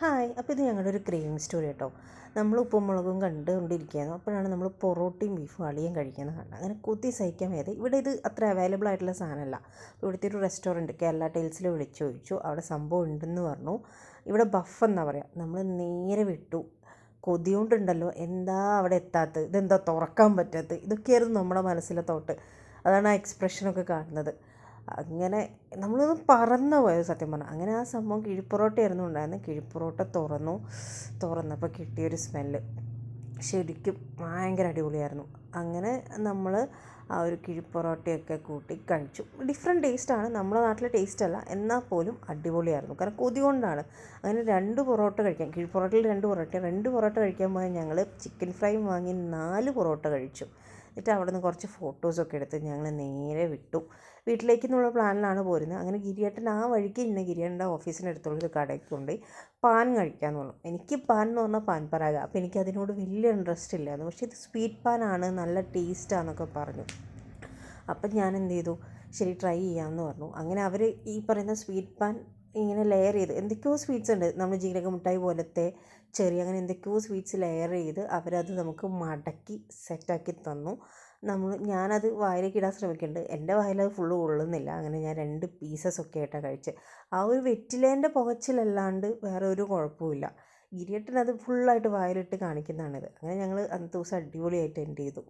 Hi. അപ്പോൾ ഇത് ഞങ്ങളുടെ ഒരു ക്രേവിങ് സ്റ്റോറി കേട്ടോ. നമ്മൾ ഉപ്പും മുളകും കണ്ടുകൊണ്ടിരിക്കുകയായിരുന്നു. അപ്പോഴാണ് നമ്മൾ പൊറോട്ടയും ബീഫും അളിയും കഴിക്കുന്നത് കണ്ടത്. അങ്ങനെ കൊതി സഹിക്കാൻ വയ്യാതെ, ഇവിടെ ഇത് അത്ര അവൈലബിൾ ആയിട്ടുള്ള സാധനമല്ല. ഇവിടുത്തെ ഒരു റെസ്റ്റോറൻറ്റ് കേരള ടൈൽസിൽ വിളിച്ചു ചോദിച്ചു. അവിടെ സംഭവം ഉണ്ടെന്ന് പറഞ്ഞു. ഇവിടെ ബഫ് എന്നാണ് പറയുക. നമ്മൾ നേരെ വിട്ടു. കൊതി കൊണ്ടുണ്ടല്ലോ, എന്താ അവിടെ എത്താത്തത്, ഇതെന്താ തുറക്കാൻ പറ്റാത്തത്, ഇതൊക്കെയായിരുന്നു നമ്മുടെ മനസ്സിലെ തോട്ട്. അതാണ് ആ എക്സ്പ്രഷനൊക്കെ കാണുന്നത്. അങ്ങനെ നമ്മളൊന്ന് പറന്നു പോയത് സത്യം പറഞ്ഞാൽ. അങ്ങനെ ആ സംഭവം കിഴിപ്പൊറോട്ടയായിരുന്നു ഉണ്ടായിരുന്നത്. കിഴിപ്പൊറോട്ട തുറന്നപ്പോൾ കിട്ടിയൊരു സ്മെല്ല് ശരിക്കും ഭയങ്കര അടിപൊളിയായിരുന്നു. അങ്ങനെ നമ്മൾ ആ ഒരു കിഴിപ്പൊറോട്ടയൊക്കെ കൂട്ടി കഴിച്ചു. ഡിഫറെൻറ്റ് ടേസ്റ്റാണ്, നമ്മുടെ നാട്ടിലെ ടേസ്റ്റ് അല്ല, എന്നാൽ പോലും അടിപൊളിയായിരുന്നു. കാരണം കൊതി കൊണ്ടാണ്. അങ്ങനെ 2 പൊറോട്ട കഴിക്കാം. കിഴിപ്പൊറോട്ടയിൽ 2 പൊറോട്ട കഴിക്കാൻ പോയാൽ ഞങ്ങൾ ചിക്കൻ ഫ്രൈയും വാങ്ങി 4 പൊറോട്ട കഴിച്ചു. എന്നിട്ട് അവിടെ നിന്ന് കുറച്ച് ഫോട്ടോസൊക്കെ എടുത്ത് ഞങ്ങൾ നേരെ വിട്ടു. വീട്ടിലേക്ക് എന്നുള്ള പ്ലാനിലാണ് പോരുന്നത്. അങ്ങനെ ഗിരിയേട്ടൻ ആ വഴിക്ക് ഇന്ന് ഗിരിയേട്ടൻ്റെ ഓഫീസിൻ്റെ അടുത്തുള്ള ഒരു കടയ്ക്ക് കൊണ്ടുപോയി പാൻ കഴിക്കാമെന്ന് പറഞ്ഞു. എനിക്ക് പാൻ എന്ന് പറഞ്ഞാൽ പാൻ പരാഗ. അപ്പോൾ എനിക്ക് അതിനോട് വലിയ ഇൻട്രസ്റ്റ് ഇല്ലായിരുന്നു. പക്ഷേ ഇത് സ്വീറ്റ് പാനാണ്, നല്ല ടേസ്റ്റാന്നൊക്കെ പറഞ്ഞു. അപ്പം ഞാൻ എന്ത് ചെയ്തു, ശരി ട്രൈ ചെയ്യാമെന്ന് പറഞ്ഞു. അങ്ങനെ അവർ ഈ പറയുന്ന സ്വീറ്റ് പാൻ ഇങ്ങനെ ലെയർ ചെയ്ത് എന്തൊക്കെയോ സ്വീറ്റ്സ് ഉണ്ട്, നമ്മൾ ജീരക മിഠായി പോലത്തെ ചെറിയ അങ്ങനെ എന്തൊക്കെയോ സ്വീറ്റ്സ് ലെയർ ചെയ്ത് അവരത് നമുക്ക് മടക്കി സെറ്റാക്കി തന്നു. ഞാനത് വായിലേക്ക് ഇടാൻ ശ്രമിക്കുന്നുണ്ട്. എൻ്റെ വായിലത് ഫുള്ള് കൊള്ളുന്നില്ല. അങ്ങനെ ഞാൻ 2 പീസസൊക്കെ ആയിട്ടാണ് കഴിച്ചത്. ആ ഒരു വെറ്റിലേൻ്റെ പുകച്ചിലല്ലാണ്ട് വേറെ ഒരു കുഴപ്പമില്ല. ഗിരിയേട്ടനത് ഫുള്ളായിട്ട് വായിലിട്ട് കാണിക്കുന്നതാണിത്. അങ്ങനെ ഞങ്ങൾ അന്നത്തെ ദിവസം അടിപൊളിയായിട്ട് എൻഡ് ചെയ്തു.